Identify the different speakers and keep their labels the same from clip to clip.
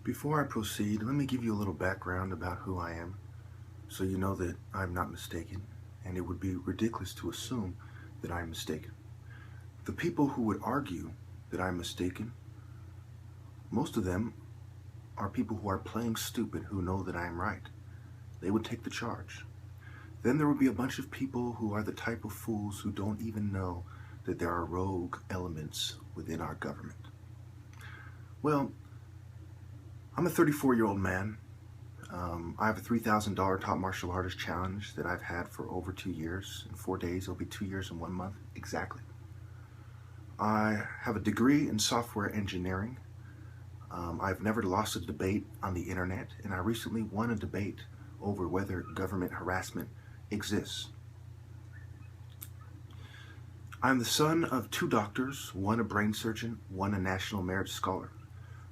Speaker 1: Before I proceed, let me give you a little background about who I am, so you know that I'm not mistaken, and it would be ridiculous to assume that I'm mistaken. The people who would argue that I'm mistaken, most of them are people who are playing stupid who know that I'm right. They would take the charge. Then there would be a bunch of people who are the type of fools who don't even know that there are rogue elements within our government. Well, I'm a 34-year-old man. I have a $3,000 top martial artist challenge that I've had for over 2 years. In 4 days, it'll be 2 years and 1 month, exactly. I have a degree in software engineering. I've never lost a debate on the internet, and I recently won a debate over whether government harassment exists. I'm the son of 2 doctors, one a brain surgeon, one a National Merit Scholar.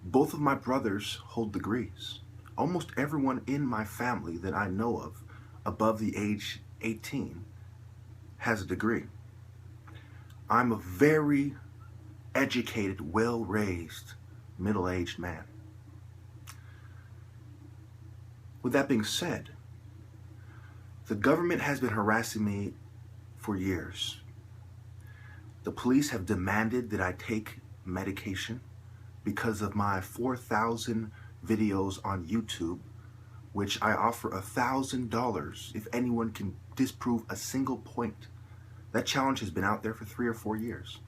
Speaker 1: Both of my brothers hold degrees. Almost everyone in my family that I know of above the age 18 has a degree. I'm a very educated, well-raised, middle-aged man. With that being said, the government has been harassing me for years. The police have demanded that I take medication because of my 4,000 videos on YouTube, which I offer $1,000 if anyone can disprove a single point. That challenge has been out there for 3 or 4 years.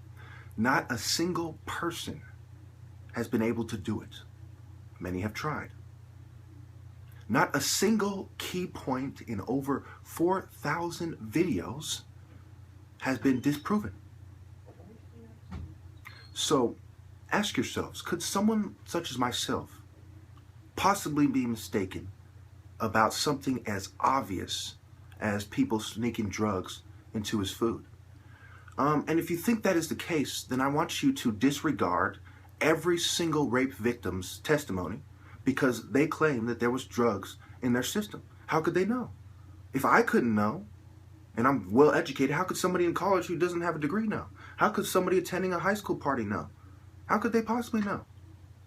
Speaker 1: Not a single person has been able to do it. Many have tried. Not a single key point in over 4,000 videos has been disproven. So ask yourselves, could someone such as myself possibly be mistaken about something as obvious as people sneaking drugs into his food? And if you think that is the case, then I want you to disregard every single rape victim's testimony because they claim that there was drugs in their system. How could they know? If I couldn't know, and I'm well educated, how could somebody in college who doesn't have a degree know? How could somebody attending a high school party know? How could they possibly know?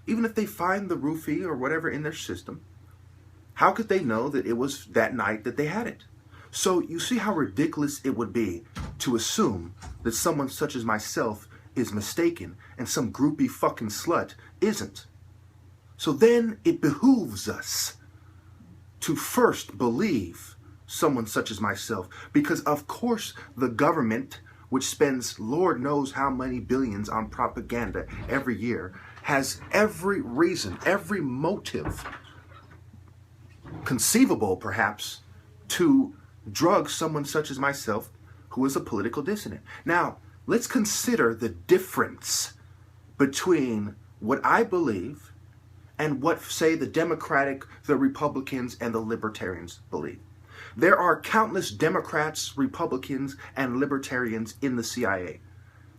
Speaker 1: Even if they find the roofie or whatever in their system, how could they know that it was that night that they had it? So you see how ridiculous it would be to assume that someone such as myself is mistaken and some groupie fucking slut isn't. So then it behooves us to first believe someone such as myself, because of course the government, which spends Lord knows how many billions on propaganda every year, has every reason, every motive conceivable perhaps to drug someone such as myself who is a political dissident. Now, let's consider the difference between what I believe and what, say, the Democratic, the Republicans, and the Libertarians believe. There are countless Democrats, Republicans, and Libertarians in the CIA.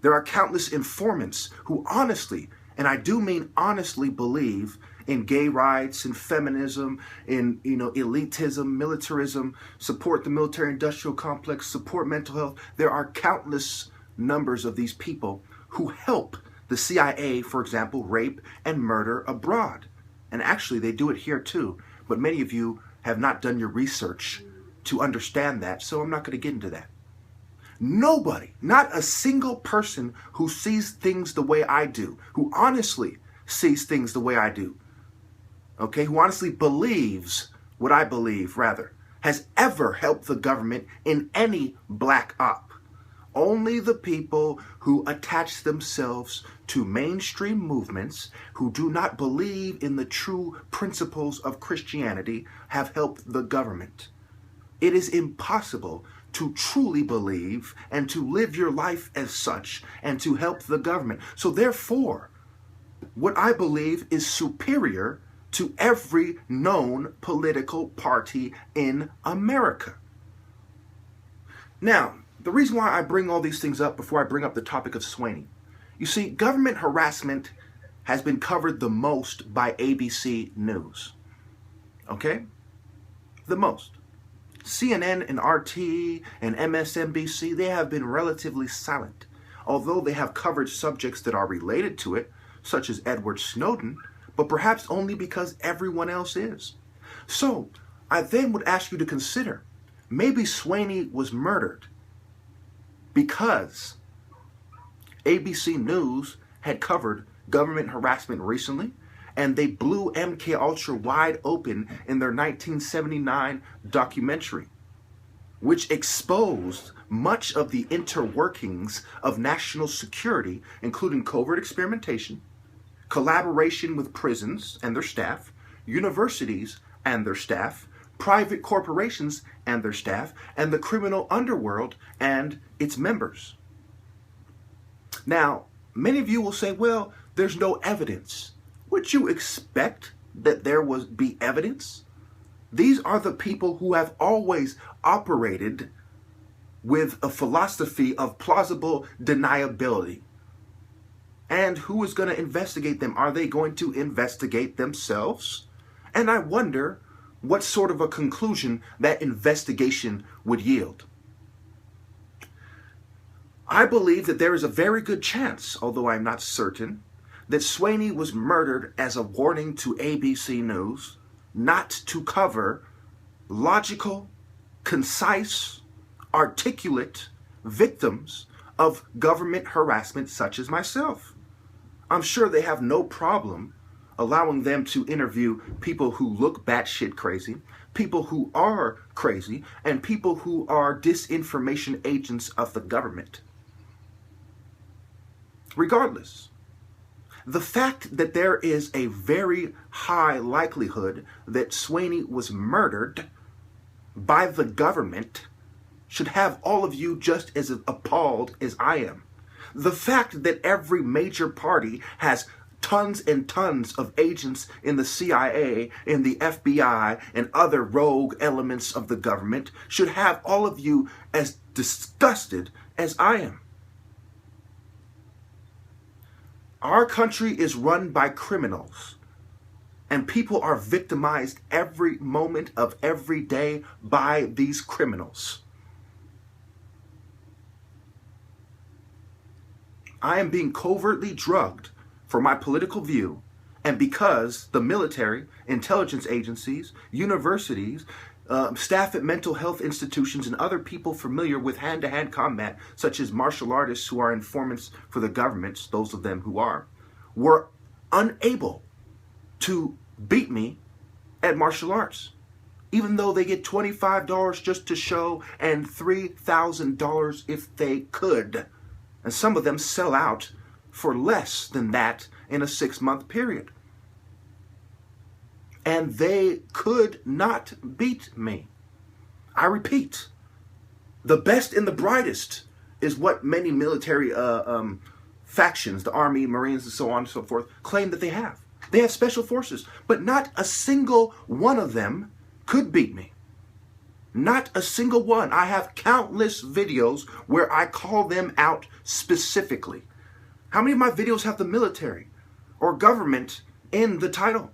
Speaker 1: There are countless informants who honestly, and I do mean honestly, believe in gay rights, in feminism, in elitism, militarism, support the military-industrial complex, support mental health. There are countless numbers of these people who help the CIA, for example, rape and murder abroad. And actually, they do it here too. But many of you have not done your research to understand that, so I'm not going to get into that. Nobody, not a single person who sees things the way I do, who honestly sees things the way I do, okay, who honestly believes what I believe, rather, has ever helped the government in any black op. Only the people who attach themselves to mainstream movements, who do not believe in the true principles of Christianity, have helped the government. It is impossible to truly believe and to live your life as such and to help the government. So therefore, what I believe is superior to every known political party in America. Now, the reason why I bring all these things up before I bring up the topic of Swaney, you see, government harassment has been covered the most by ABC News. Okay? The most. CNN and RT and MSNBC, they have been relatively silent, although they have covered subjects that are related to it, such as Edward Snowden, but perhaps only because everyone else is. So I then would ask you to consider, maybe Swaney was murdered because ABC News had covered government harassment recently, and they blew MK Ultra wide open in their 1979 documentary, which exposed much of the interworkings of national security, including covert experimentation, collaboration with prisons and their staff, universities and their staff, private corporations and their staff, and the criminal underworld and its members. Now, many of you will say, well, there's no evidence. Would you expect that there would be evidence? These are the people who have always operated with a philosophy of plausible deniability. And who is going to investigate them? Are they going to investigate themselves? And I wonder what sort of a conclusion that investigation would yield. I believe that there is a very good chance, although I'm not certain, that Swaney was murdered as a warning to ABC News not to cover logical, concise, articulate victims of government harassment such as myself. I'm sure they have no problem allowing them to interview people who look batshit crazy, people who are crazy, and people who are disinformation agents of the government. Regardless, the fact that there is a very high likelihood that Swaney was murdered by the government should have all of you just as appalled as I am. The fact that every major party has tons and tons of agents in the CIA, in the FBI, and other rogue elements of the government should have all of you as disgusted as I am. Our country is run by criminals, and people are victimized every moment of every day by these criminals. I am being covertly drugged for my political view, and because the military, intelligence agencies, universities, staff at mental health institutions, and other people familiar with hand-to-hand combat, such as martial artists who are informants for the governments, those of them who are, were unable to beat me at martial arts, even though they get $25 just to show and $3,000 if they could. And some of them sell out for less than that in a 6-month period. And they could not beat me. I repeat, the best and the brightest is what many military factions, the Army, Marines, and so on and so forth, claim that they have. They have special forces, but not a single one of them could beat me. Not a single one. I have countless videos where I call them out specifically. How many of my videos have the military or government in the title?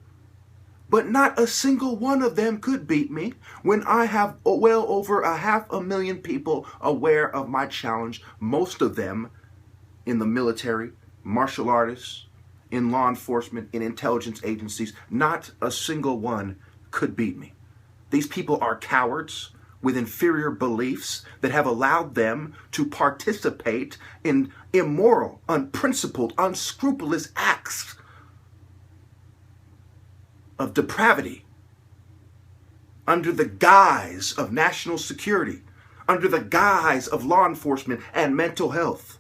Speaker 1: But not a single one of them could beat me when I have well over 500,000 people aware of my challenge, most of them in the military, martial artists, in law enforcement, in intelligence agencies. Not a single one could beat me. These people are cowards with inferior beliefs that have allowed them to participate in immoral, unprincipled, unscrupulous acts of depravity under the guise of national security, under the guise of law enforcement and mental health.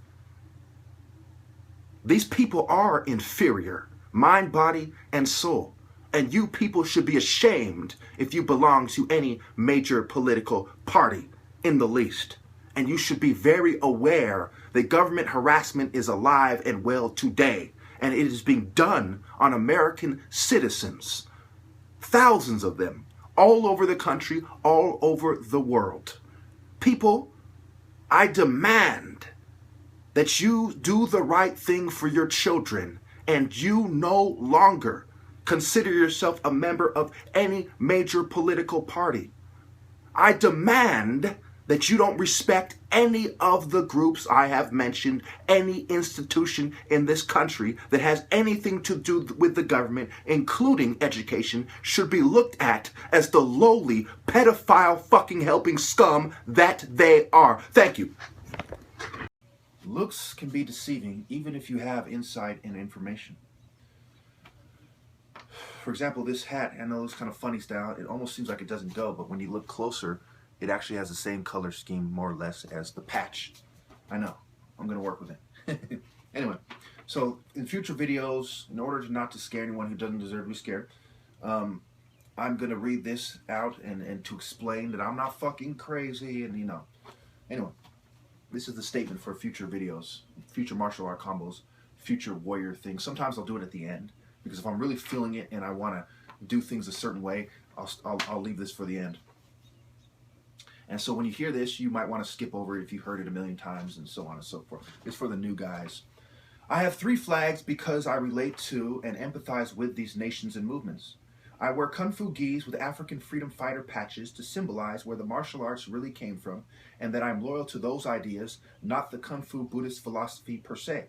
Speaker 1: These people are inferior, mind, body, and soul. And you people should be ashamed if you belong to any major political party in the least. And you should be very aware that government harassment is alive and well today. And it is being done on American citizens. Thousands of them, all over the country, all over the world. People, I demand that you do the right thing for your children, and you no longer consider yourself a member of any major political party. I demand that you don't respect any of the groups I have mentioned, any institution in this country that has anything to do with the government, including education, should be looked at as the lowly, pedophile, fucking helping scum that they are. Thank you. Looks can be deceiving even if you have insight and information. For example, this hat, I know it's kind of funny style. It almost seems like it doesn't go, but when you look closer, it actually has the same color scheme, more or less, as the patch. I know. I'm going to work with it. Anyway, so in future videos, in order not to scare anyone who doesn't deserve to be scared, I'm going to read this out and to explain that I'm not fucking crazy and, you know. Anyway, this is the statement for future videos, future martial art combos, future warrior things. Sometimes I'll do it at the end, because if I'm really feeling it and I want to do things a certain way, I'll leave this for the end. And so when you hear this, you might want to skip over it if you've heard it a million times and so on and so forth. It's for the new guys. I have 3 flags because I relate to and empathize with these nations and movements. I wear Kung Fu gis with African freedom fighter patches to symbolize where the martial arts really came from and that I'm loyal to those ideas, not the Kung Fu Buddhist philosophy per se.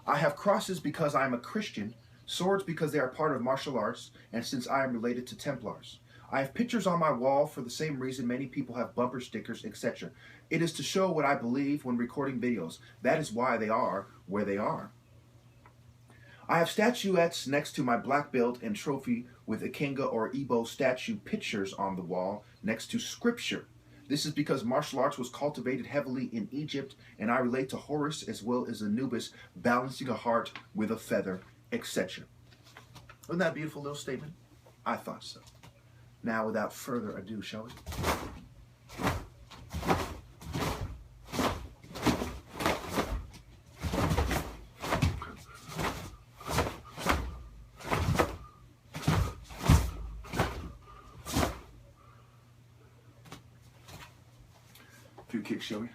Speaker 1: I have crosses because I am a Christian, swords because they are part of martial arts, and since I am related to Templars. I have pictures on my wall for the same reason many people have bumper stickers, etc. It is to show what I believe when recording videos. That is why they are where they are. I have statuettes next to my black belt and trophy with Ikenga or Igbo statue pictures on the wall next to scripture. This is because martial arts was cultivated heavily in Egypt, and I relate to Horus as well as Anubis, balancing a heart with a feather, etc. Wasn't that a beautiful little statement? I thought so. Now, without further ado, shall we? A few kicks, shall we?